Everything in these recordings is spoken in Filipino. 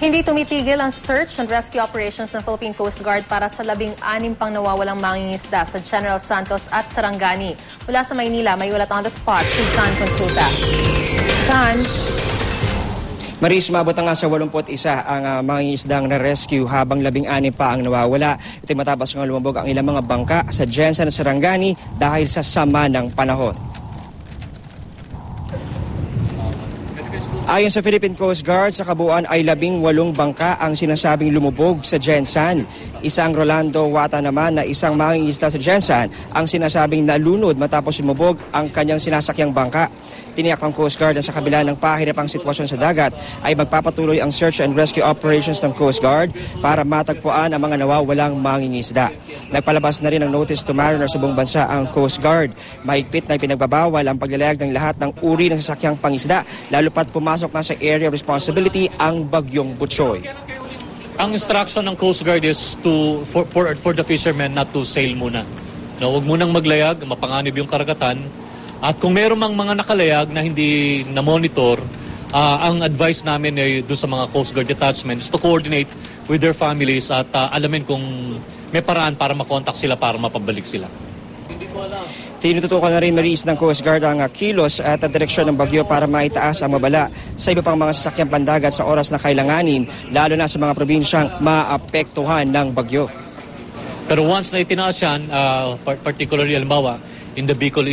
Hindi tumitigil ang search and rescue operations ng Philippine Coast Guard para sa 16 pang nawawalang mangingisda sa General Santos at Sarangani. Mula sa Maynila, may ulat on the spot si John Consulta. John? Maris, maabot nga sa 81 ang mangingisdang na-rescue habang 16 pa ang nawawala. Ito'y matapos nga lumubog ang ilang mga bangka sa Jensen at Sarangani dahil sa sama ng panahon. Ayon sa Philippine Coast Guard, sa kabuuan ay 18 bangka ang sinasabing lumubog sa Jensen. Isang Rolando Wata naman na isang mangingisda sa Jensen ang sinasabing nalunod matapos lumubog ang kanyang sinasakyang bangka. Tiniyak ng Coast Guard na sa kabila ng pahirapang sitwasyon sa dagat ay magpapatuloy ang search and rescue operations ng Coast Guard para matagpuan ang mga nawawalang mangingisda. Nagpalabas na rin ang notice to mariners sa buong bansa ang Coast Guard. Mahigpit na ipinagbabawal ang paglalayag ng lahat ng uri ng sasakyang pangisda, lalo pat pumasok na sa area of responsibility ang Bagyong Butchoy. Ang instruction ng Coast Guard is for the fishermen not to sail muna. No, huwag munang maglayag, mapanganib yung karagatan. At kung meron mang mga nakalayag na hindi na-monitor, ang advice namin ay doon sa mga Coast Guard detachments to coordinate with their families at alamin kung may paraan para makontak sila para mapabalik sila. Tinututukan na rin Maris ng Coast Guard ang kilos at direksyon ng bagyo para maitaas ang mabala sa iba pang mga sasakyang pandagat sa oras na kailanganin, lalo na sa mga probinsyang maapektuhan ng bagyo. Pero once na itinaas yan, particularly halimbawa in the Bicol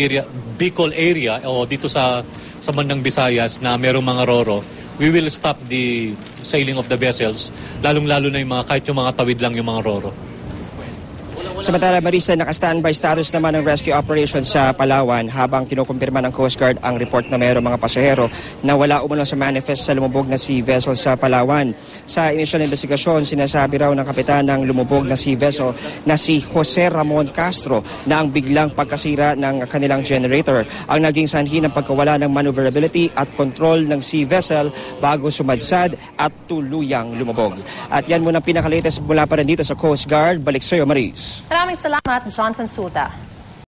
area o dito sa bandang Visayas na merong mga roro, we will stop the sailing of the vessels, lalong-lalo na yung kahit yung mga tawid lang yung mga roro. Samantala, Marisa, naka-standby status naman ng rescue operation sa Palawan habang kinukumpirma ng Coast Guard ang report na mayroong mga pasahero na wala umano sa manifest sa lumubog na sea vessel sa Palawan. Sa initial investigasyon, sinasabi raw ng kapitan ng lumubog na sea vessel na si Jose Ramon Castro na ang biglang pagkasira ng kanilang generator ang naging sanhi ng pagkawala ng maneuverability at control ng sea vessel bago sumadsad at tuluyang lumubog. At yan muna pinaka-latest mula pa rin dito sa Coast Guard. Balik sa'yo, Maris. Maraming salamat, John Consulta.